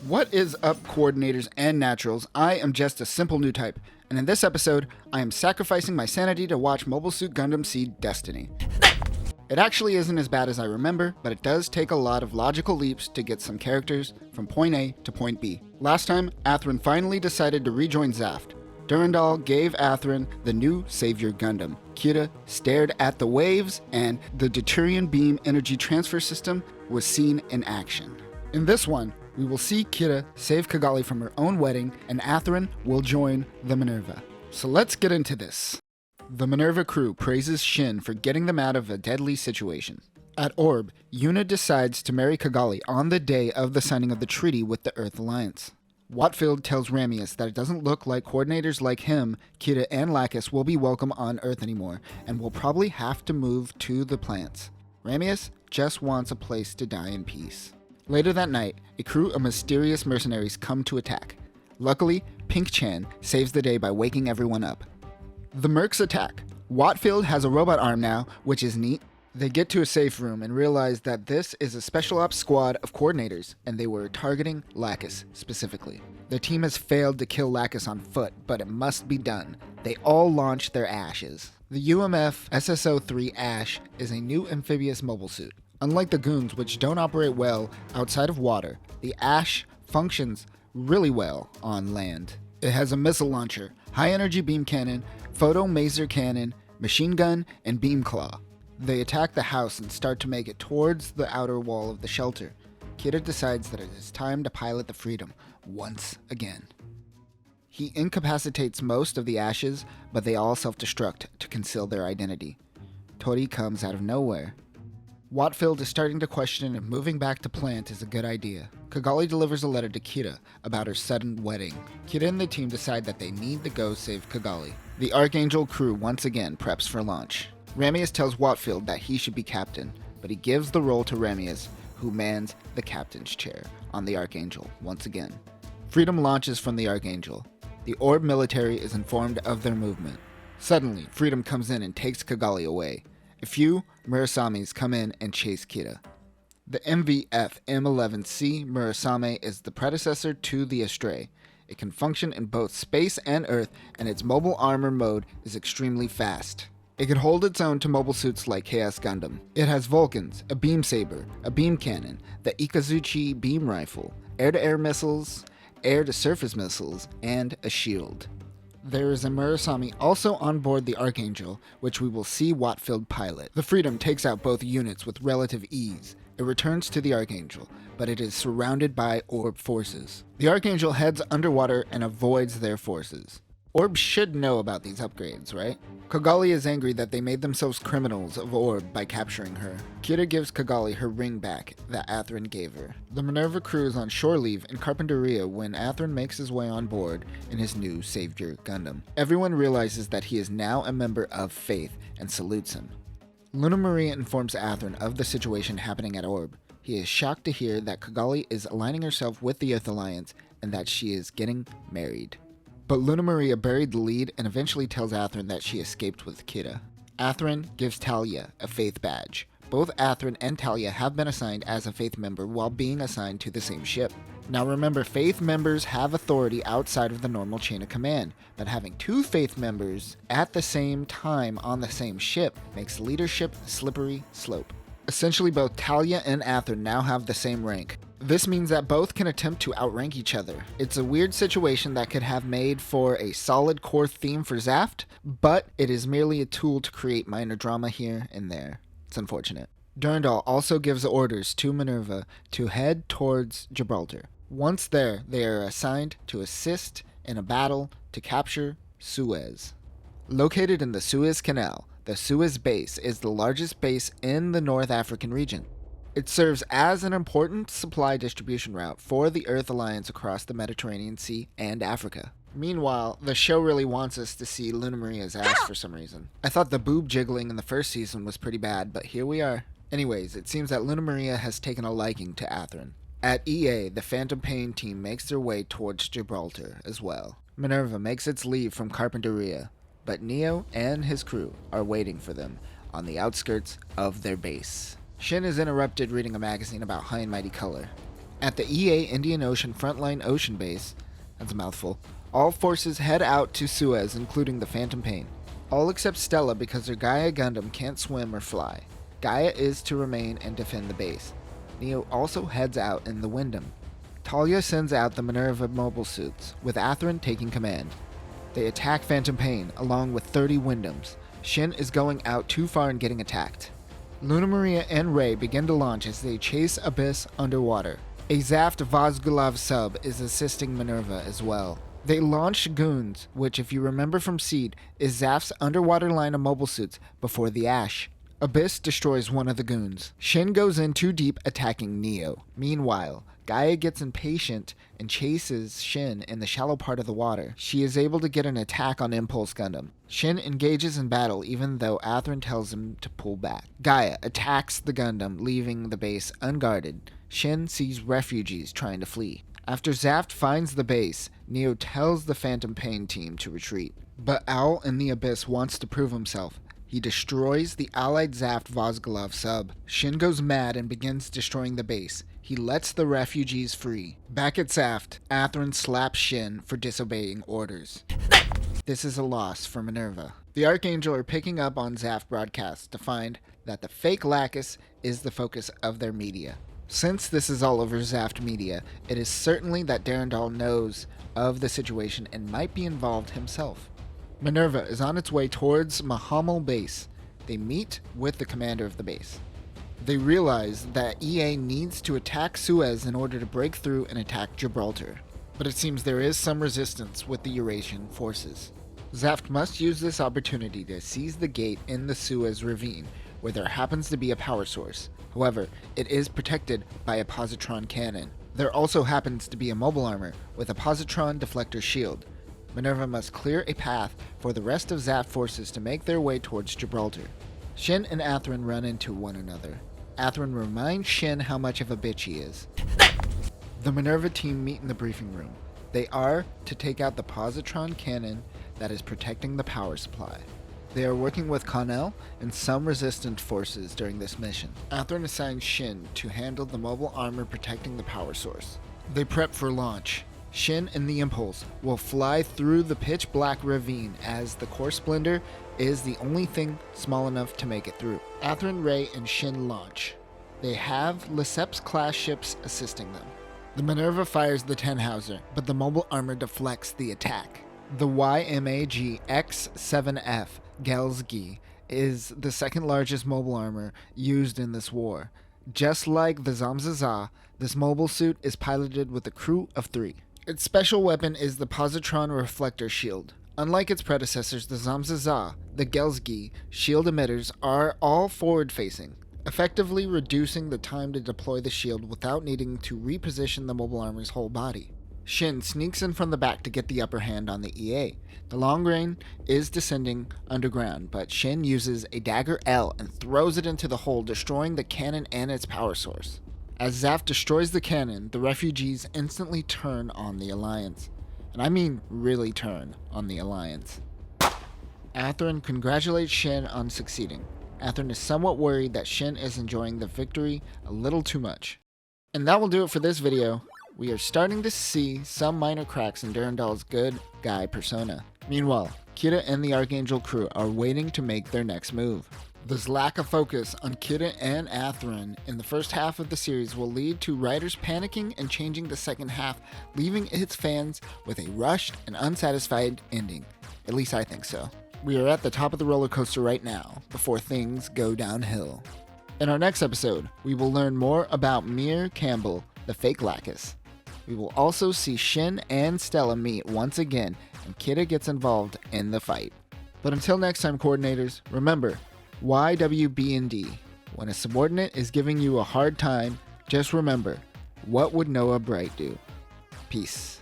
What is up, coordinators and naturals? I am just a simple new type, and in this episode, I am sacrificing my sanity to watch Mobile Suit Gundam see Destiny. It actually isn't as bad as I remember, but it does take a lot of logical leaps to get some characters from point A to point B. Last time, Athrun finally decided to rejoin Zaft. Durandal gave Athrun the new Savior Gundam. Kira stared at the waves, and the Deuterium beam energy transfer system was seen in action. In this one, we will see Kira save Cagalli from her own wedding, and Athrun will join the Minerva. So let's get into this. The Minerva crew praises Shinn for getting them out of a deadly situation. At Orb, Yuna decides to marry Cagalli on the day of the signing of the treaty with the Earth Alliance. Watfield tells Ramius that it doesn't look like coordinators like him, Kira, and Lacus will be welcome on Earth anymore, and will probably have to move to the plants. Ramius just wants a place to die in peace. Later that night, a crew of mysterious mercenaries come to attack. Luckily, Pink-chan saves the day by waking everyone up. The mercs attack. Watfield has a robot arm now, which is neat. They get to a safe room and realize that this is a special ops squad of coordinators, and they were targeting Lacus specifically. Their team has failed to kill Lacus on foot, but it must be done. They all launch their ashes. The UMF SSO-3 Ash is a new amphibious mobile suit. Unlike the Goons, which don't operate well outside of water, the Ash functions really well on land. It has a missile launcher, high-energy beam cannon, photo-maser cannon, machine gun, and beam claw. They attack the house and start to make it towards the outer wall of the shelter. Kira decides that it is time to pilot the Freedom once again. He incapacitates most of the Ashes, but they all self-destruct to conceal their identity. Tori comes out of nowhere. Watfield is starting to question if moving back to plant is a good idea. Cagalli delivers a letter to Kira about her sudden wedding. Kira and the team decide that they need to go save Cagalli. The Archangel crew once again preps for launch. Ramius tells Watfield that he should be captain, but he gives the role to Ramius, who mans the captain's chair on the Archangel once again. Freedom launches from the Archangel. The Orb military is informed of their movement. Suddenly, Freedom comes in and takes Cagalli away. A few Murasames come in and chase Kira. The MVF M11C Murasame is the predecessor to the Astray. It can function in both space and Earth, and its mobile armor mode is extremely fast. It can hold its own to mobile suits like Chaos Gundam. It has Vulcans, a beam saber, a beam cannon, the Ikazuchi beam rifle, air-to-air missiles, air-to-surface missiles, and a shield. There is a Murasame also on board the Archangel, which we will see Watfield pilot. The Freedom takes out both units with relative ease. It returns to the Archangel, but it is surrounded by Orb forces. The Archangel heads underwater and avoids their forces. Orb should know about these upgrades, right? Cagalli is angry that they made themselves criminals of Orb by capturing her. Kira gives Cagalli her ring back that Athrun gave her. The Minerva crew is on shore leave in Carpinteria when Athrun makes his way on board in his new Savior Gundam. Everyone realizes that he is now a member of Faith and salutes him. Luna Maria informs Athrun of the situation happening at Orb. He is shocked to hear that Cagalli is aligning herself with the Earth Alliance and that she is getting married. But Luna Maria buried the lead and eventually tells Athrun that she escaped with Kira. Athrun gives Talia a Faith badge. Both Athrun and Talia have been assigned as a Faith member while being assigned to the same ship. Now remember, Faith members have authority outside of the normal chain of command, but having two Faith members at the same time on the same ship makes leadership a slippery slope. Essentially, both Talia and Athrun now have the same rank. This means that both can attempt to outrank each other. It's a weird situation that could have made for a solid core theme for Zaft, but it is merely a tool to create minor drama here and there. It's unfortunate. Durandal also gives orders to Minerva to head towards Gibraltar. Once there, they are assigned to assist in a battle to capture Suez. Located in the Suez Canal, the Suez base is the largest base in the North African region. It serves as an important supply distribution route for the Earth Alliance across the Mediterranean Sea and Africa. Meanwhile, the show really wants us to see Luna Maria's ass for some reason. I thought the boob jiggling in the first season was pretty bad, but here we are. Anyways, it seems that Luna Maria has taken a liking to Athrun. At EA, the Phantom Pain team makes their way towards Gibraltar as well. Minerva makes its leave from Carpinteria, but Neo and his crew are waiting for them on the outskirts of their base. Shinn is interrupted reading a magazine about High and Mighty Color. At the EA Indian Ocean Frontline Ocean Base, that's a mouthful, all forces head out to Suez, including the Phantom Pain. All except Stella because her Gaia Gundam can't swim or fly. Gaia is to remain and defend the base. Neo also heads out in the Wyndham. Talia sends out the Minerva mobile suits, with Athrun taking command. They attack Phantom Pain, along with 30 Wyndhams. Shinn is going out too far and getting attacked. Luna Maria and Rey begin to launch as they chase Abyss underwater. A Zaft Vazgulav sub is assisting Minerva as well. They launch Goons, which, if you remember from Seed, is Zaft's underwater line of mobile suits before the Ash. Abyss destroys one of the Goons. Shinn goes in too deep, attacking Neo. Meanwhile, Gaia gets impatient and chases Shinn in the shallow part of the water. She is able to get an attack on Impulse Gundam. Shinn engages in battle even though Athrun tells him to pull back. Gaia attacks the Gundam, leaving the base unguarded. Shinn sees refugees trying to flee. After Zaft finds the base, Neo tells the Phantom Pain team to retreat. But Owl in the Abyss wants to prove himself. He destroys the allied Zaft Vazgulav sub. Shinn goes mad and begins destroying the base. He lets the refugees free. Back at Zaft, Athrun slaps Shinn for disobeying orders. This is a loss for Minerva. The Archangel are picking up on Zaft broadcasts to find that the fake Lacus is the focus of their media. Since this is all over Zaft media, it is certainly that Darendal knows of the situation and might be involved himself. Minerva is on its way towards Mahamel base. They meet with the commander of the base. They realize that EA needs to attack Suez in order to break through and attack Gibraltar. But it seems there is some resistance with the Eurasian forces. Zaft must use this opportunity to seize the gate in the Suez ravine, where there happens to be a power source. However, it is protected by a positron cannon. There also happens to be a mobile armor with a positron deflector shield. Minerva must clear a path for the rest of Zaft forces to make their way towards Gibraltar. Shinn and Athrun run into one another. Athrun reminds Shinn how much of a bitch he is. The Minerva team meet in the briefing room. They are to take out the positron cannon that is protecting the power supply. They are working with Connell and some resistant forces during this mission. Athrun assigns Shinn to handle the mobile armor protecting the power source. They prep for launch. Shinn and the Impulse will fly through the pitch-black ravine as the core splendor is the only thing small enough to make it through. Athrun, Rey, and Shinn launch. They have Lesseps-class ships assisting them. The Minerva fires the Tannhauser, but the mobile armor deflects the attack. The YMAG-X7F Gells-Ghe is the second largest mobile armor used in this war. Just like the Zamzaza, this mobile suit is piloted with a crew of 3. Its special weapon is the positron reflector shield. Unlike its predecessors, the Zamzaza, the Gells-Ghe shield emitters are all forward-facing, effectively reducing the time to deploy the shield without needing to reposition the mobile armor's whole body. Shinn sneaks in from the back to get the upper hand on the EA. The long range is descending underground, but Shinn uses a dagger L and throws it into the hole, destroying the cannon and its power source. As Zaft destroys the cannon, the refugees instantly turn on the Alliance. And I mean really turn on the Alliance. Athrun congratulates Shinn on succeeding. Athrun is somewhat worried that Shinn is enjoying the victory a little too much. And that will do it for this video. We are starting to see some minor cracks in Darendal's good guy persona. Meanwhile, Kira and the Archangel crew are waiting to make their next move. This lack of focus on Kira and Athrun in the first half of the series will lead to writers panicking and changing the second half, leaving its fans with a rushed and unsatisfied ending. At least I think so. We are at the top of the roller coaster right now, before things go downhill. In our next episode, we will learn more about Mir Campbell, the fake Lacus. We will also see Shinn and Stella meet once again, and Kira gets involved in the fight. But until next time, coordinators, remember, YWB&D. When a subordinate is giving you a hard time, just remember, what would Noah Bright do? Peace.